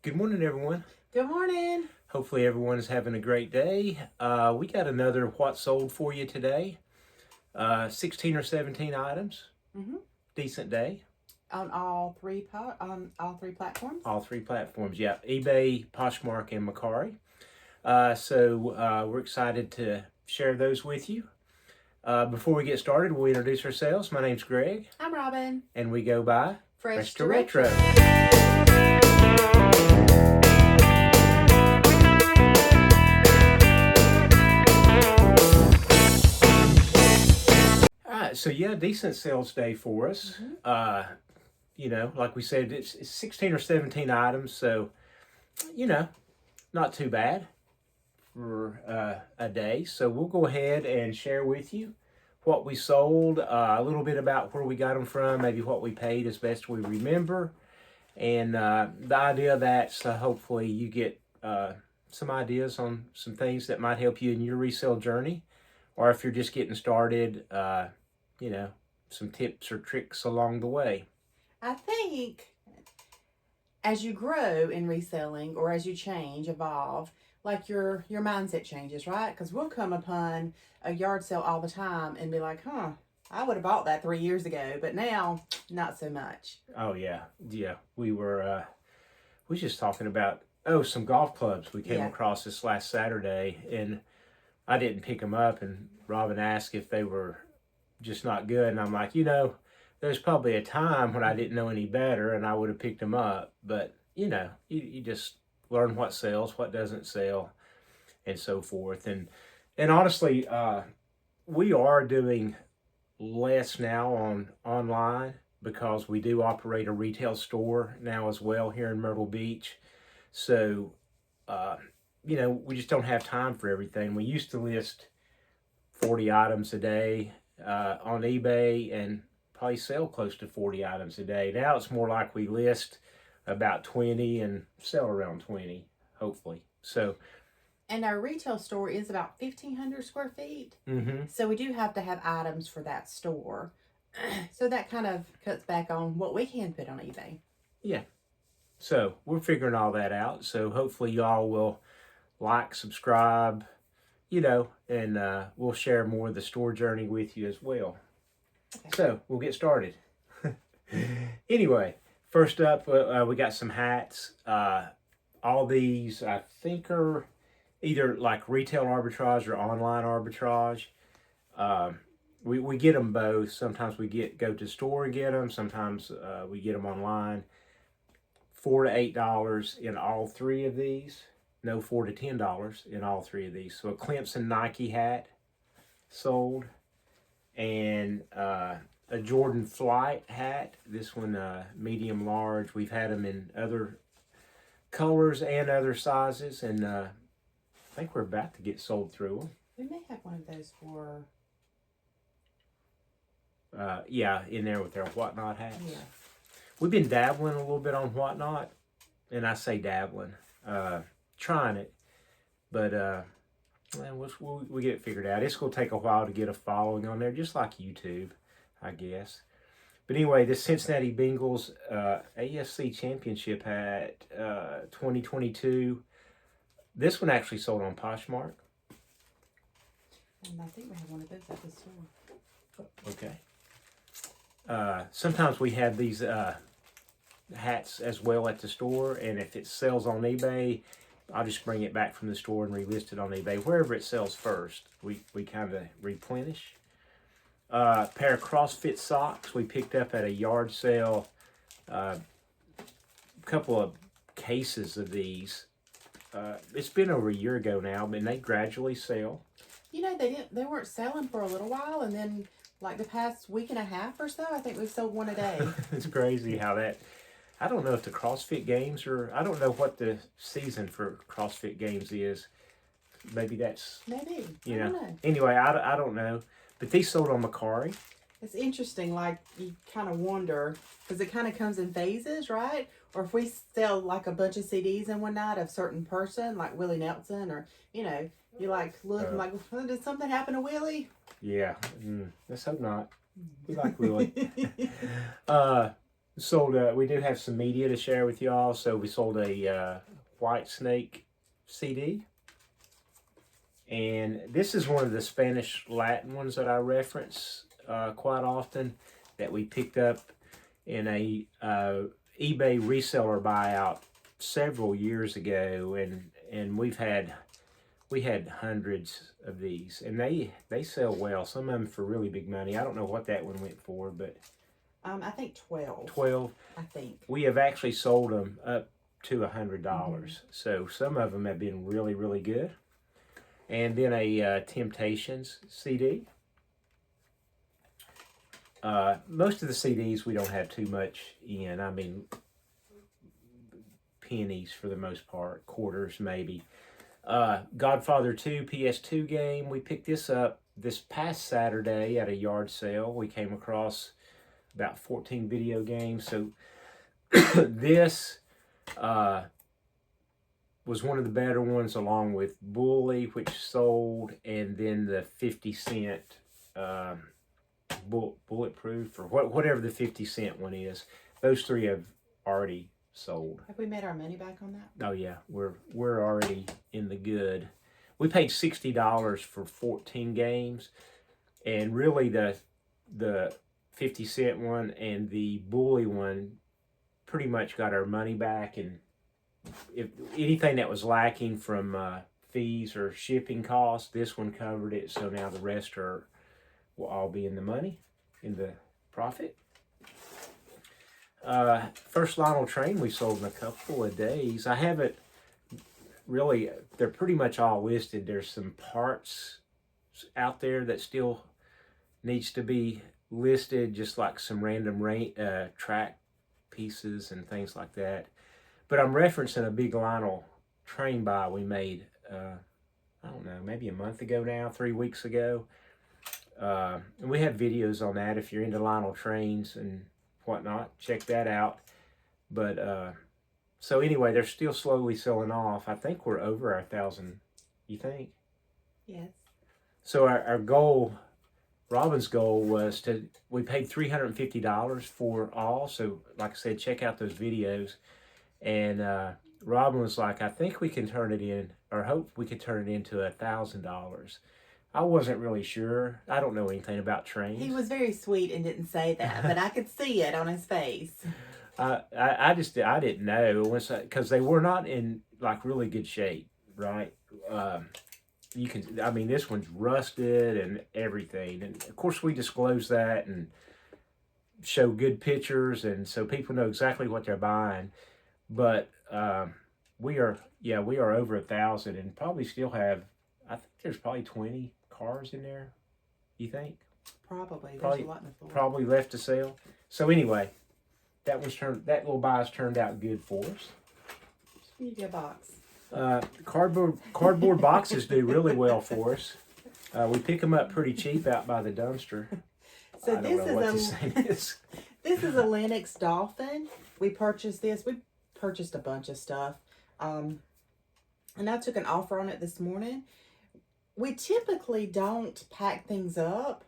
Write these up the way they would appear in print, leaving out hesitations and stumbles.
Good morning, everyone. Good morning. Hopefully everyone is having a great day. We got another What Sold for you today. 16 or 17 items. Mm-hmm. Decent day. On all three platforms? All three platforms, yeah. eBay, Poshmark, and Mercari. We're excited to share those with you. Before we get started, we'll introduce ourselves. My name's Greg. I'm Robin. And we go by Fresh to Retro. So yeah, decent sales day for us. Mm-hmm. Like we said, it's 16 or 17 items, so not too bad for a day. So we'll go ahead and share with you what we sold, a little bit about where we got them from, maybe what we paid as best we remember, and the idea of that's hopefully you get some ideas on some things that might help you in your resale journey, or if you're just getting started, some tips or tricks along the way. I think as you grow in reselling or as you change, evolve, like your mindset changes, right? Because we'll come upon a yard sale all the time and be like, I would have bought that 3 years ago, but now not so much. Oh yeah. We were just talking about some golf clubs we came across this last Saturday, and I didn't pick them up, and Robin asked if they were just not good, and I'm like, there's probably a time when I didn't know any better and I would have picked them up, but you just learn what sells, what doesn't sell, and so forth. And honestly, we are doing less now online because we do operate a retail store now as well here in Myrtle Beach. So, we just don't have time for everything. We used to list 40 items a day on eBay and probably sell close to 40 items a day. Now it's more like we list about 20 and sell around 20, hopefully. And our retail store is about 1,500 square feet. Mm-hmm. So we do have to have items for that store. So that kind of cuts back on what we can put on eBay. Yeah. So we're figuring all that out. So hopefully y'all will like, subscribe, and we'll share more of the store journey with you as well. Okay. So we'll get started. Anyway, first up, we got some hats. All these, I think, are either like retail arbitrage or online arbitrage. We get them both. Sometimes we go to the store and get them. Sometimes we get them online. $4 to $8 in all three of these. No, $4 to $10 in all three of these. So a Clemson Nike hat sold, and a Jordan Flight hat. This one medium large. We've had them in other colors and other sizes, and I think we're about to get sold through them. We may have one of those for... in there with their Whatnot hats. Yeah. We've been dabbling a little bit on Whatnot, and I say dabbling, trying it, but we'll get it figured out. It's going to take a while to get a following on there, just like YouTube, I guess. But anyway, the Cincinnati Bengals AFC Championship hat 2022. This one actually sold on Poshmark. And I think we have one of those at the store. Okay. Sometimes we have these hats as well at the store, and if it sells on eBay, I'll just bring it back from the store and relist it on eBay. Wherever it sells first, we kind of replenish. Pair of CrossFit socks we picked up at a yard sale. A couple of cases of these. It's been over a year ago now, but they gradually sell. They weren't selling for a little while, and then like the past week and a half or so, I think we've sold one a day. It's crazy how that... I don't know if the CrossFit Games I don't know what the season for CrossFit Games is. Maybe that's... Maybe. I don't know. Anyway, I don't know. But these sold on Mercari. It's interesting, like, you kind of wonder, because it kind of comes in phases, right? Or if we sell, like, a bunch of CDs in one night of a certain person, like Willie Nelson, or, you, like, look, like, did something happen to Willie? Yeah. Let's hope not. We like Willie. Sold. We do have some media to share with y'all. So we sold a White Snake CD, and this is one of the Spanish Latin ones that I reference quite often. That we picked up in a eBay reseller buyout several years ago, and we had hundreds of these, and they sell well. Some of them for really big money. I don't know what that one went for, but I think 12. 12. I think We have actually sold them up to $100. So some of them have been really, really good. And then a Temptations CD. Most of the CDs we don't have too much in. I mean, pennies for the most part, quarters maybe. Godfather 2 PS2 game. We picked this up this past Saturday at a yard sale. We came across about 14 video games. So this was one of the better ones, along with Bully, which sold, and then the 50 cent Bulletproof, or whatever the 50 cent one is. Those three have already sold. Have we made our money back on that? Oh yeah, we're already in the good. We paid $60 for 14 games, and really the 50 cent one and the Bully one pretty much got our money back, and if anything that was lacking from fees or shipping costs, this one covered it. So now the rest will all be in the money, in the profit. First Lionel Train we sold in a couple of days. I haven't really, they're pretty much all listed. There's some parts out there that still needs to be listed, just like some random track pieces and things like that. But I'm referencing a big Lionel Train buy we made, I don't know, maybe a month ago now, 3 weeks ago. And we have videos on that if you're into Lionel Trains and whatnot. Check that out. But so anyway, they're still slowly selling off. I think we're over 1,000. You think? Yes. So our goal, Robin's goal, was we paid $350 for all. So like I said, check out those videos. And Robin was like, I think we can turn it in, or hope we could turn it into $1,000. I wasn't really sure. I don't know anything about trains. He was very sweet and didn't say that, but I could see it on his face. I didn't know, because they were not in like really good shape, right? This one's rusted and everything, and of course we disclose that and show good pictures, and so people know exactly what they're buying. But we are over 1,000, and probably still have. I think there's probably 20 cars in there. You think? Probably. There's a lot in the floor. Probably left to sell. So anyway, that little buy's turned out good for us. You need a box. Cardboard boxes do really well for us. We pick them up pretty cheap out by the dumpster. So this is a Lennox Dolphin. We purchased this. We purchased a bunch of stuff. And I took an offer on it this morning. We typically don't pack things up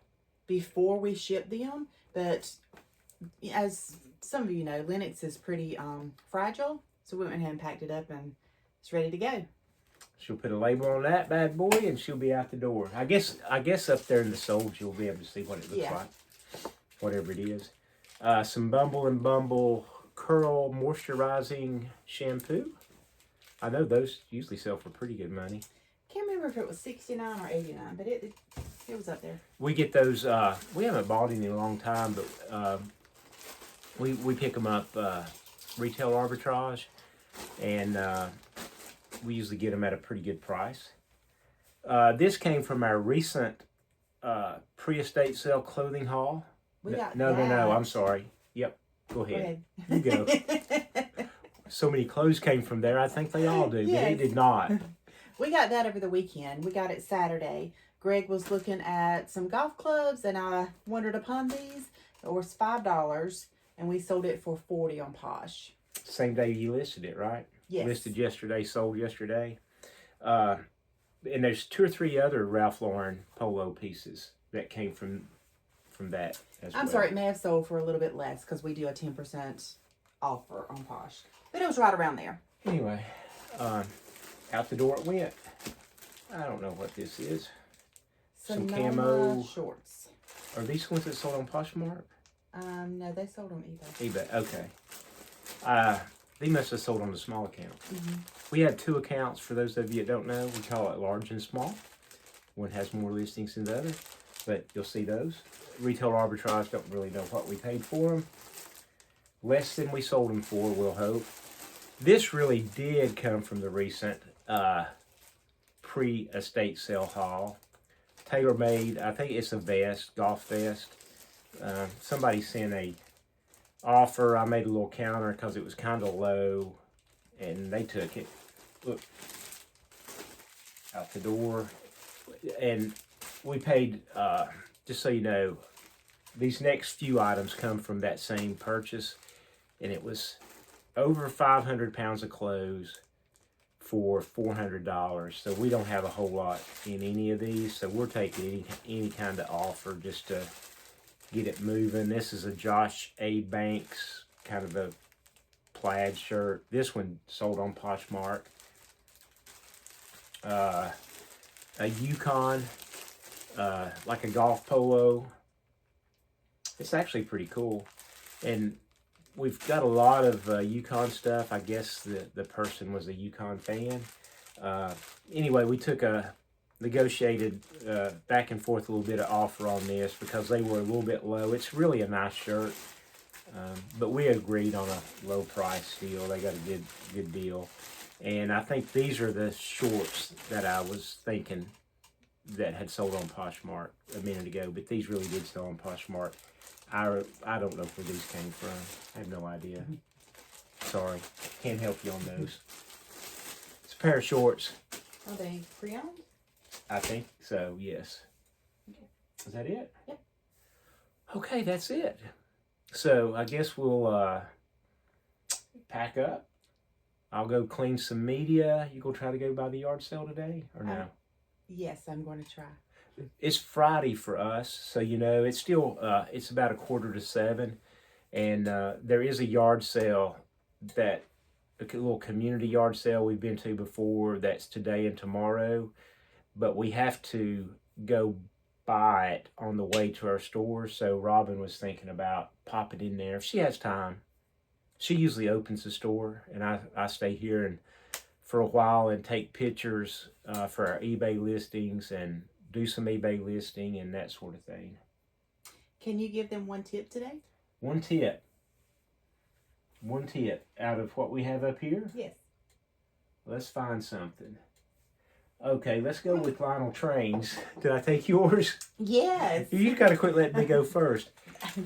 before we ship them, but as some of you know, Lennox is pretty fragile, so we went ahead and packed it up, and it's ready to go. She'll put a label on that bad boy, and she'll be out the door. I guess up there in the soles, you'll be able to see what it looks like, whatever it is. Some Bumble and Bumble Curl Moisturizing Shampoo. I know those usually sell for pretty good money. Can't remember if it was $69 or $89, but it was up there. We get those. We haven't bought any in a long time, but we pick them up retail arbitrage, and we usually get them at a pretty good price. This came from our recent pre-estate sale clothing haul. No. I'm sorry. Yep. Go ahead. You go. So many clothes came from there. I think they all do, but it did not. We got that over the weekend. We got it Saturday. Greg was looking at some golf clubs, and I wandered upon these. It was $5, and we sold it for $40 on Posh. Same day you listed it, right? Yes. Listed yesterday, sold yesterday. And there's 2 or 3 other Ralph Lauren polo pieces that came from from that as I'm well. sorry, it may have sold for a little bit less because we do a 10% offer on Posh. But it was right around there. Anyway, out the door it went. I don't know what this is. Some Sonoma camo. shorts. Are these ones that sold on Poshmark? No, they sold on eBay. eBay, okay. They must have sold on the small account. Mm-hmm. We have 2 accounts, for those of you that don't know. We call it large and small. One has more listings than the other, but you'll see those. Retail arbitrage, don't really know what we paid for them. Less than we sold them for, we'll hope. This really did come from the recent pre-estate sale haul. Tailor-made, I think it's a vest, golf vest. Somebody sent a offer. I made a little counter because it was kind of low, and they took it. Look, out the door. And we paid, just so you know, these next few items come from that same purchase, and it was over 500 pounds of clothes for $400. So we don't have a whole lot in any of these, so we're taking any kind of offer just to get it moving. This is a Josh A. Banks kind of a plaid shirt. This one sold on Poshmark. A Yukon, like a golf polo. It's actually pretty cool. And we've got a lot of Yukon stuff. I guess the person was a Yukon fan. Anyway, we took a negotiated back and forth a little bit of offer on this because they were a little bit low. It's really a nice shirt, but we agreed on a low price deal. They got a good deal. And I think these are the shorts that I was thinking that had sold on Poshmark a minute ago, but these really did sell on Poshmark. I don't know where these came from. I have no idea. Sorry, can't help you on those. It's a pair of shorts. Are they pre-owned? I think so, yes. Okay. Is that it? Yep. Okay, that's it. So I guess we'll pack up. I'll go clean some media. You gonna try to go by the yard sale today or no? Yes, I'm going to try. It's Friday for us, so you know it's still it's about 6:45, and there is a yard sale that a little community yard sale we've been to before. That's today and tomorrow, but we have to go buy it on the way to our store. So Robin was thinking about popping in there if she has time. She usually opens the store, and I stay here and for a while and take pictures for our eBay listings and do some eBay listing and that sort of thing. Can you give them one tip today? One tip out of what we have up here. Yes. Let's find something. Okay, let's go with Lionel Trains. Did I take yours? Yes. You got to quit letting me go first.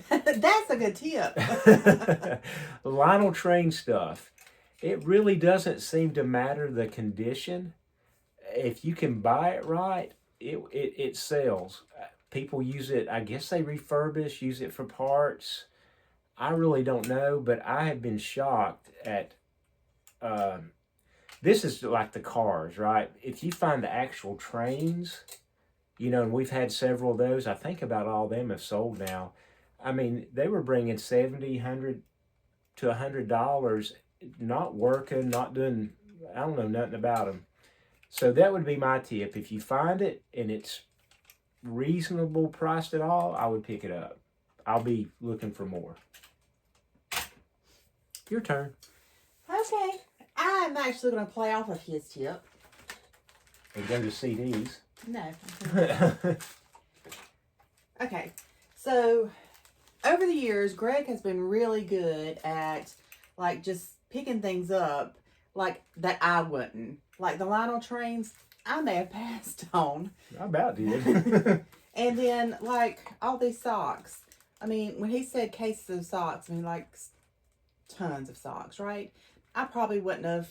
That's a good tip. Lionel Train stuff. It really doesn't seem to matter the condition. If you can buy it right, it sells. People use it. I guess they refurbish, use it for parts. I really don't know, but I have been shocked at. This is like the cars, right? If you find the actual trains, you know, and we've had several of those. I think about all of them have sold now. I mean, they were bringing $70, $100 to $100, not working, not doing. I don't know nothing about them. So that would be my tip. If you find it and it's reasonable priced at all, I would pick it up. I'll be looking for more. Your turn. Okay. I'm actually going to play off of his tip. And go to CDs. No. Okay. So, over the years, Greg has been really good at, like, just picking things up, like, that I wouldn't. Like, the Lionel Trains, I may have passed on. I about did. And then, like, all these socks. I mean, when he said cases of socks, I mean, like, tons of socks, right? I probably wouldn't have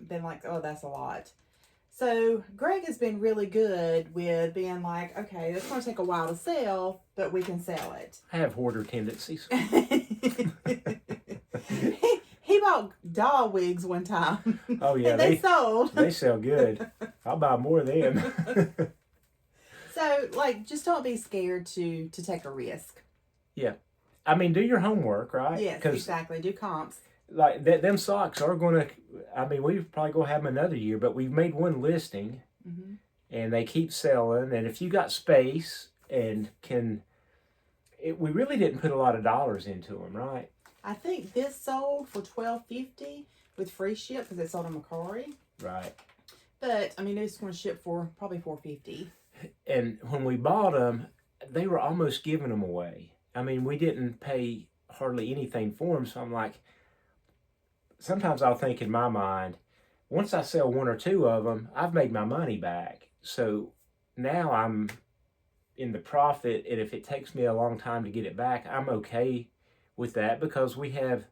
been like, oh, that's a lot. So Greg has been really good with being like, okay, it's going to take a while to sell, but we can sell it. I have hoarder tendencies. He bought doll wigs one time. Oh, yeah. And they sold. They sell good. I'll buy more of them. So, like, just don't be scared to take a risk. Yeah. I mean, do your homework, right? Yes, exactly. Do comps. Like, them socks are going to, I mean, we're probably going to have them another year, but we've made one listing, Mm-hmm. and they keep selling. And if you got space and we really didn't put a lot of dollars into them, right? I think this sold for $12.50 with free ship because it sold on Mercari. Right. But I mean, it's going to ship for probably $4.50. And when we bought them, they were almost giving them away. I mean, we didn't pay hardly anything for them. So I'm like, sometimes I'll think in my mind, once I sell one or two of them, I've made my money back. So now I'm in the profit, and if it takes me a long time to get it back, I'm okay with that because we have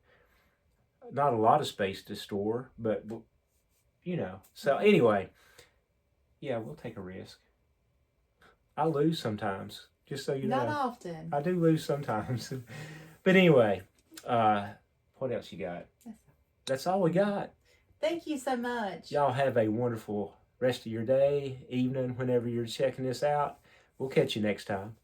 not a lot of space to store, but you know. So anyway, yeah, we'll take a risk. I lose sometimes, just so you know. Not often. I do lose sometimes. But anyway, what else you got? That's all we got. Thank you so much. Y'all have a wonderful rest of your day, evening, whenever you're checking this out. We'll catch you next time.